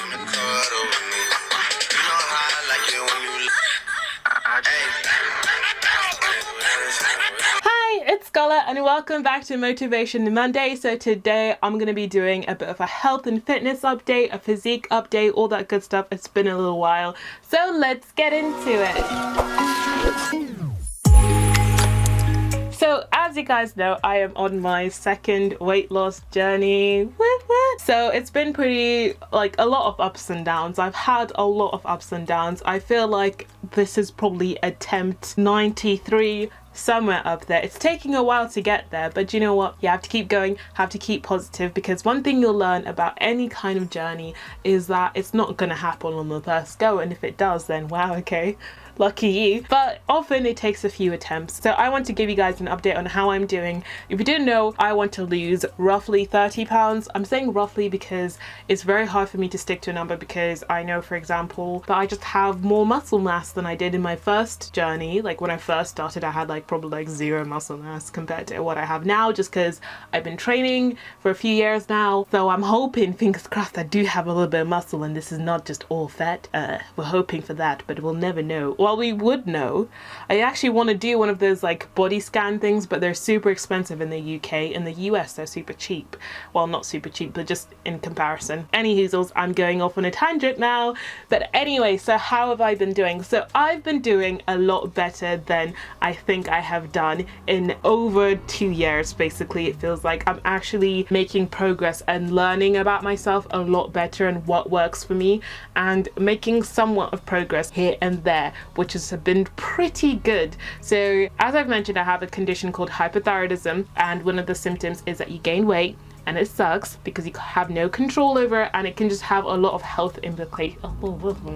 Hi, it's Scola and welcome back to Motivation Monday. So today I'm going to be doing a bit of a health and fitness update, a physique update, all that good stuff. It's been a little while, so let's get into it. So as you guys know, I am on my second weight loss journey. So it's been pretty, like, a lot of ups and downs. I've had a lot of ups and downs. I feel like this is probably attempt 93, somewhere up there. It's taking a while to get there, but you know what? You have to keep going, have to keep positive, because one thing you'll learn about any kind of journey is that it's not gonna happen on the first go, and if it does, then wow, okay, lucky you. But often it takes a few attempts. So I want to give you guys an update on how I'm doing. If you didn't know, I want to lose roughly 30 pounds. I'm saying roughly because it's very hard for me to stick to a number, because I know, for example, that I just have more muscle mass than I did in my first journey. Like when I first started, I had probably like zero muscle mass compared to what I have now, just because I've been training for a few years now. So I'm hoping, fingers crossed, I do have a little bit of muscle and this is not just all fat. We're hoping for that, but we'll never know. Well, we would know. I actually want to do one of those like body scan things, but they're super expensive in the UK. In the US, they're super cheap. Well, not super cheap, but just in comparison. Any hoozles, I'm going off on a tangent now. But anyway, so how have I been doing? So I've been doing a lot better than I think I have done in over 2 years. Basically, it feels like I'm actually making progress and learning about myself a lot better and what works for me, and making somewhat of progress here and there, which has been pretty good. So as I've mentioned, I have a condition called hypothyroidism, and one of the symptoms is that you gain weight, and it sucks because you have no control over it, and it can just have a lot of health implications.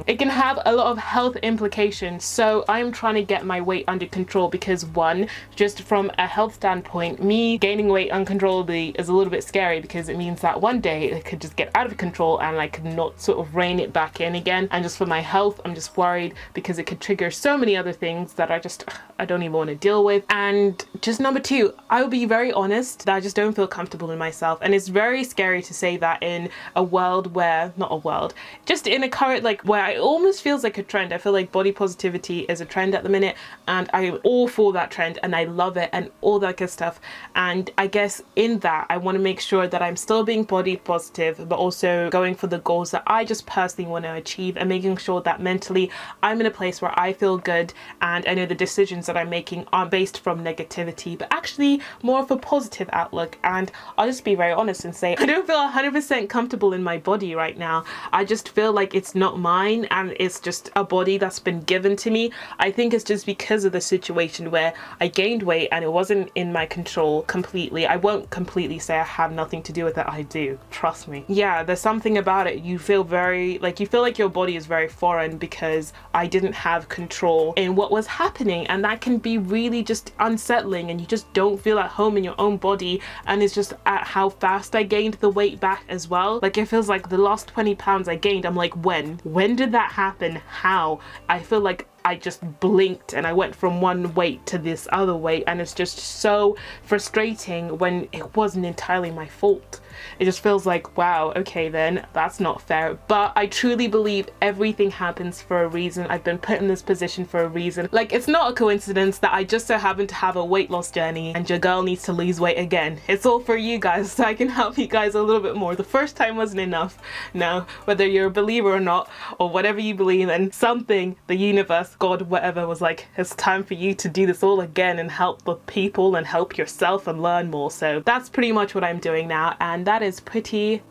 It can have a lot of health implications. So I'm trying to get my weight under control, because one, just from a health standpoint, me gaining weight uncontrollably is a little bit scary, because it means that one day it could just get out of control and I could not sort of rein it back in again. And just for my health, I'm just worried, because it could trigger so many other things that I don't even want to deal with. And just number two, I will be very honest that I just don't feel comfortable in myself. And it's very scary to say that in a world where, not a world, just in a current, like, where it almost feels like a trend. I feel like body positivity is a trend at the minute, and I am all for that trend and I love it and all that good stuff. And I guess in that, I want to make sure that I'm still being body positive, but also going for the goals that I just personally want to achieve, and making sure that mentally I'm in a place where I feel good, and I know the decisions that I'm making aren't based from negativity, but actually more of a positive outlook. And I'll just be very honest and say, I don't feel 100% comfortable in my body right now. I just feel like it's not mine, and it's just a body that's been given to me. I think it's just because of the situation where I gained weight and it wasn't in my control completely. I won't completely say I have nothing to do with it. I do, trust me. Yeah, there's something about it. You feel like your body is very foreign, because I didn't have control in what was happening, and that can be really just unsettling, and you just don't feel at home in your own body. And it's just at how fast I gained the weight back as well. Like, it feels like the last 20 pounds I gained, I'm like, when did that happen? How? I feel like I just blinked and I went from one weight to this other weight, and it's just so frustrating when it wasn't entirely my fault. It just feels like, wow, okay then, that's not fair. But I truly believe everything happens for a reason. I've been put in this position for a reason. Like, it's not a coincidence that I just so happen to have a weight loss journey and your girl needs to lose weight again. It's all for you guys, so I can help you guys a little bit more. The first time wasn't enough. Now, whether you're a believer or not, or whatever you believe in, something, the universe, God, whatever, was like, it's time for you to do this all again and help the people and help yourself and learn more. So that's pretty much what I'm doing now, and that is pretty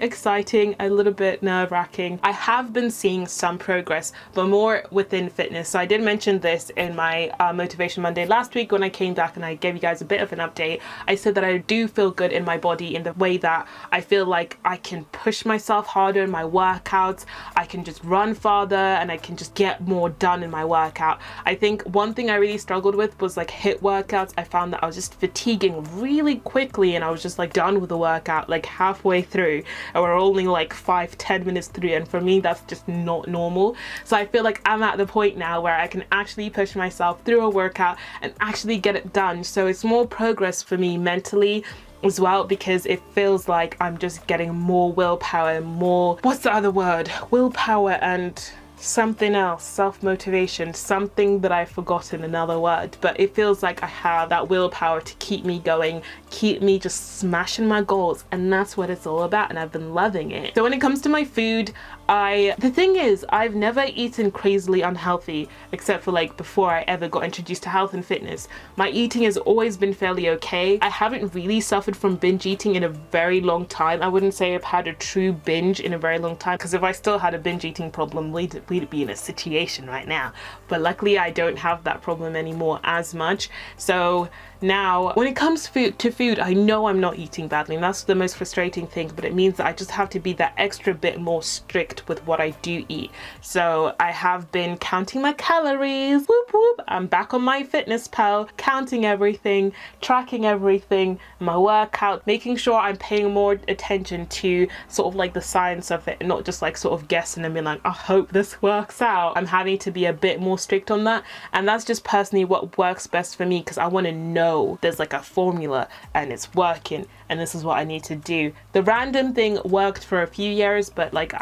exciting, a little bit nerve-wracking. I have been seeing some progress, but more within fitness. So I did mention this in my Motivation Monday last week when I came back and I gave you guys a bit of an update. I said that I do feel good in my body, in the way that I feel like I can push myself harder in my workouts, I can just run farther, and I can just get more done in my workout. I think one thing I really struggled with was like HIIT workouts. I found that I was just fatiguing really quickly, and I was just like done with the workout like halfway through, and we're only like 5-10 minutes through, and for me that's just not normal. So I feel like I'm at the point now where I can actually push myself through a workout and actually get it done. So it's more progress for me mentally as well, because it feels like I'm just getting more willpower, more, what's the other word? Willpower and something else, self-motivation, something that I've forgotten another word, but it feels like I have that willpower to keep me going, keep me just smashing my goals, and that's what it's all about, and I've been loving it. So when it comes to my food, the thing is, I've never eaten crazily unhealthy, except for like before I ever got introduced to health and fitness. My eating has always been fairly okay. I haven't really suffered from binge eating in a very long time. I wouldn't say I've had a true binge in a very long time, because if I still had a binge eating problem, we'd be in a situation right now. But luckily I don't have that problem anymore as much. So now when it comes to food, I know I'm not eating badly, and that's the most frustrating thing, but it means that I just have to be that extra bit more strict with what I do eat. So I have been counting my calories, whoop whoop, I'm back on my fitness pal, counting everything, tracking everything, my workout, making sure I'm paying more attention to sort of like the science of it, and not just like sort of guessing and being like, I hope this works out. I'm having to be a bit more strict on that, and that's just personally what works best for me, because I want to know there's like a formula and it's working and this is what I need to do. The random thing worked for a few years, but like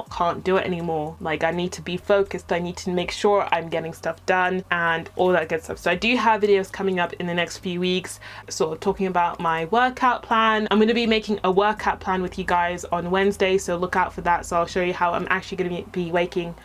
can't do it anymore. Like I need to be focused, I need to make sure I'm getting stuff done and all that good stuff. So I do have videos coming up in the next few weeks sort of talking about my workout plan. I'm going to be making a workout plan with you guys on Wednesday, so look out for that. So I'll show you how I'm actually going to be waking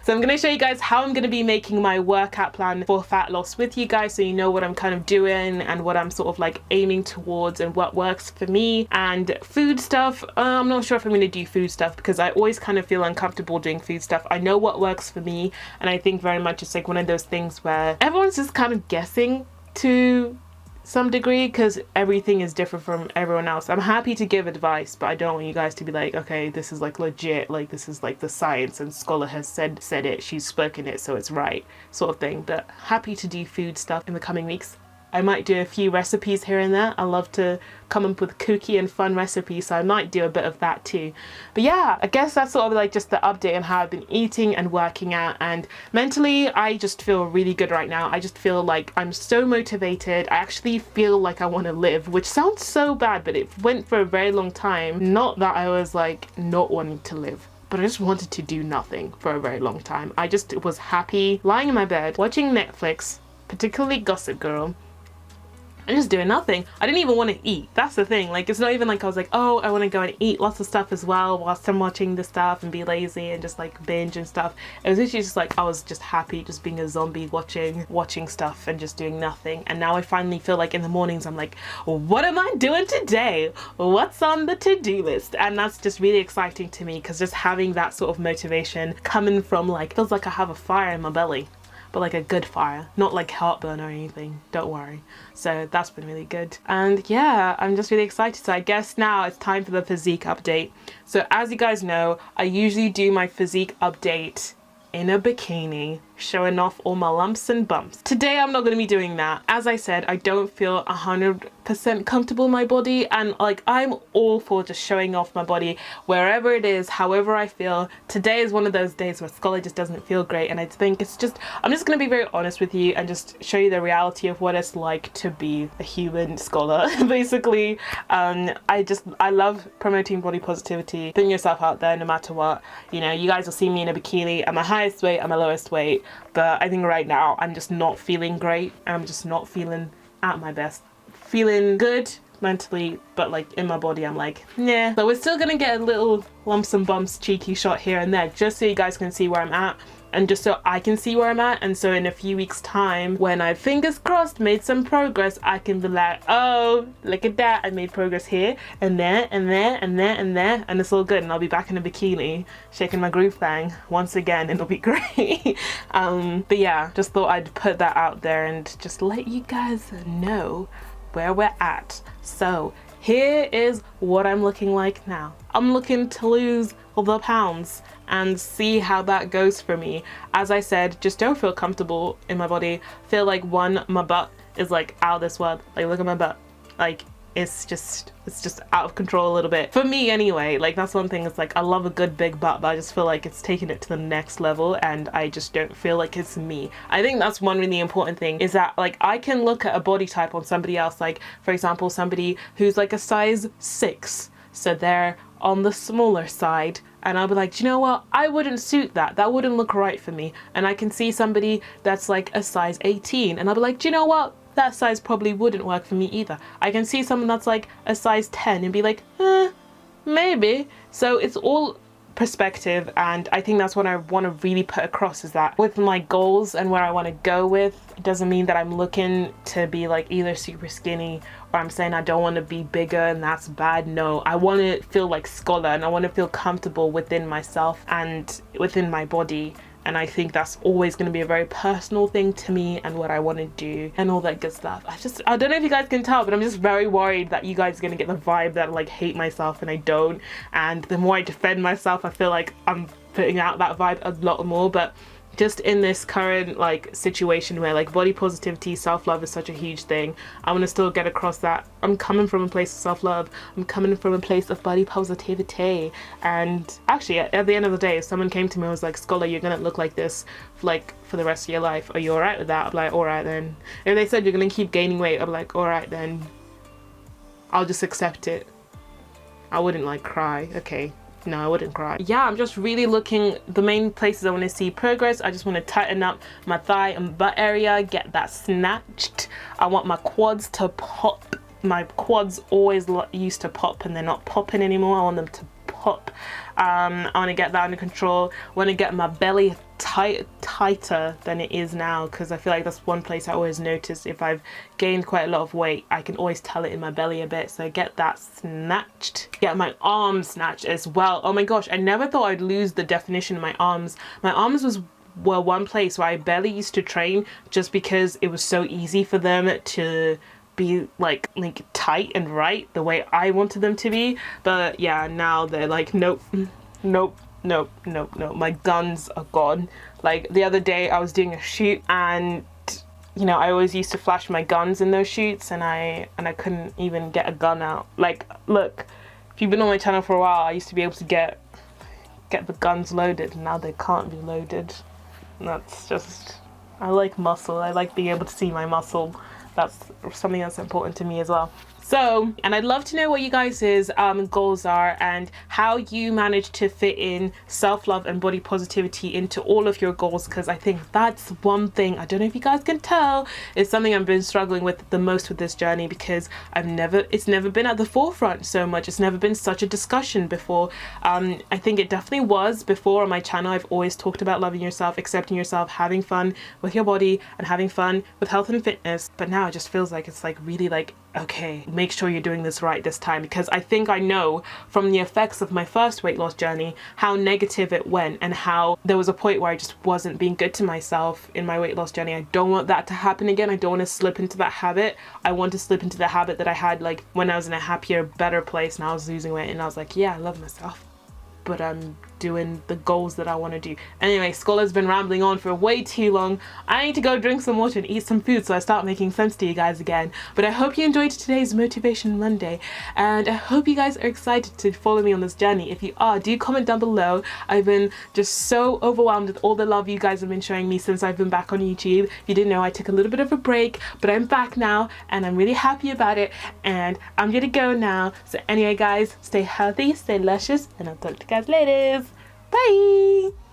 So I'm going to show you guys how I'm going to be making my workout plan for fat loss with you guys, so you know what I'm kind of doing and what I'm sort of like aiming towards and what works for me. And food stuff, I'm not sure if I'm going to do food stuff, because I always kind of feel uncomfortable doing food stuff. I know what works for me, and I think very much it's like one of those things where everyone's just kind of guessing to some degree, because everything is different from everyone else. I'm happy to give advice, but I don't want you guys to be like, okay, this is like legit, like this is like the science and Scola has said it, she's spoken it, so it's right, sort of thing. But happy to do food stuff in the coming weeks. I might do a few recipes here and there. I love to come up with kooky and fun recipes, so I might do a bit of that too. But yeah, I guess that's sort of like just the update on how I've been eating and working out. And mentally, I just feel really good right now. I just feel like I'm so motivated. I actually feel like I want to live, which sounds so bad, but it went for a very long time. Not that I was like not wanting to live, but I just wanted to do nothing for a very long time. I just was happy lying in my bed, watching Netflix, particularly Gossip Girl, and just doing nothing. I didn't even want to eat. That's the thing. Like, it's not even like I was like, oh, I want to go and eat lots of stuff as well whilst I'm watching the stuff and be lazy and just like binge and stuff. It was literally just like I was just happy just being a zombie watching stuff and just doing nothing. And now I finally feel like in the mornings I'm like, what am I doing today? What's on the to-do list? And that's just really exciting to me, because just having that sort of motivation coming from like, feels like I have a fire in my belly, but like a good fire, not like heartburn or anything, don't worry. So that's been really good. And yeah, I'm just really excited. So I guess now it's time for the physique update. So as you guys know, I usually do my physique update in a bikini, showing off all my lumps and bumps. Today I'm not going to be doing that. As I said, I don't feel 100% comfortable in my body, and like I'm all for just showing off my body wherever it is, however I feel. Today is one of those days where Scola just doesn't feel great, and I think it's just, I'm just going to be very honest with you and just show you the reality of what it's like to be a human Scola. Basically, I love promoting body positivity, putting yourself out there no matter what. You know, you guys will see me in a bikini at my highest weight, at my lowest weight, but I think right now I'm just not feeling great. I'm just not feeling at my best. Feeling good mentally, but like in my body I'm like, nah. So we're still gonna get a little lumps and bumps cheeky shot here and there, just so you guys can see where I'm at, and just so I can see where I'm at. And so in a few weeks time, when I, fingers crossed, made some progress, I can be like, oh, look at that, I made progress here and there and there and there and there, and it's all good, and I'll be back in a bikini shaking my groove thang once again, and it'll be great. But yeah, just thought I'd put that out there and just let you guys know where we're at. So here is what I'm looking like now. I'm looking to lose the pounds and see how that goes for me. As I said, just don't feel comfortable in my body. Feel like my butt is like out of this world. Like, look at my butt. Like, it's just out of control a little bit for me anyway. Like that's one thing, it's like I love a good big butt, but I just feel like it's taking it to the next level and I just don't feel like it's me. I think that's one really important thing, is that like I can look at a body type on somebody else, like for example somebody who's like a size 6, so they're on the smaller side, and I'll be like, do you know what, I wouldn't suit that, that wouldn't look right for me. And I can see somebody that's like a size 18 and I'll be like, do you know what, that size probably wouldn't work for me either. I can see someone that's like a size 10 and be like, maybe. So it's all perspective, and I think that's what I want to really put across, is that with my goals and where I want to go with, it doesn't mean that I'm looking to be like either super skinny or I'm saying I don't want to be bigger and that's bad. No, I want to feel like Scola and I want to feel comfortable within myself and within my body. And I think that's always going to be a very personal thing to me and what I want to do and all that good stuff. I don't know if you guys can tell, but I'm just very worried that you guys are going to get the vibe that I like hate myself, and I don't. And the more I defend myself, I feel like I'm putting out that vibe a lot more. But just in this current like situation where like body positivity, self-love is such a huge thing, I want to still get across that I'm coming from a place of self-love, I'm coming from a place of body positivity. And actually at the end of the day, if someone came to me and was like, Scola, you're gonna look like this like for the rest of your life, are you alright with that? I'm like, alright then. If they said you're gonna keep gaining weight, I'm like, alright then, I'll just accept it. I wouldn't like cry. Okay, no, I wouldn't cry. Yeah, I'm just really looking, the main places I want to see progress, I just want to tighten up my thigh and butt area, get that snatched. I want my quads to pop. My quads always used to pop and they're not popping anymore. I want them to pop. I want to get that under control. I want to get my belly tighter than it is now, because I feel like that's one place I always notice if I've gained quite a lot of weight, I can always tell it in my belly a bit. So get that snatched. Get my arms snatched as well. Oh my gosh, I never thought I'd lose the definition of my arms. My arms were one place where I barely used to train just because it was so easy for them to be like tight and right the way I wanted them to be. But yeah, now they're like, nope, nope, nope, nope, nope. My guns are gone. Like the other day I was doing a shoot, and you know, I always used to flash my guns in those shoots, and I couldn't even get a gun out. Like, look, if you've been on my channel for a while, I used to be able to get the guns loaded, and now they can't be loaded. And that's just, I like muscle. I like being able to see my muscle. That's something that's important to me as well. So, and I'd love to know what you guys' goals are and how you manage to fit in self-love and body positivity into all of your goals, because I think that's one thing, I don't know if you guys can tell, is something I've been struggling with the most with this journey, because it's never been at the forefront so much. It's never been such a discussion before. I think it definitely was before on my channel. I've always talked about loving yourself, accepting yourself, having fun with your body and having fun with health and fitness. But now it just feels like it's like really like, okay, make sure you're doing this right this time, because I think I know from the effects of my first weight loss journey how negative it went, and how there was a point where I just wasn't being good to myself in my weight loss journey. I don't want that to happen again. I don't want to slip into that habit. I want to slip into the habit that I had like when I was in a happier, better place and I was losing weight and I was like, yeah, I love myself, but I'm doing the goals that I want to do. Anyway, Scola's been rambling on for way too long. I need to go drink some water and eat some food so I start making sense to you guys again. But I hope you enjoyed today's Motivation Monday, and I hope you guys are excited to follow me on this journey. If you are, do comment down below. I've been just so overwhelmed with all the love you guys have been showing me since I've been back on YouTube. If you didn't know, I took a little bit of a break, but I'm back now and I'm really happy about it, and I'm gonna go now. So anyway guys, stay healthy, stay luscious, and I'll talk to you guys later. Bye!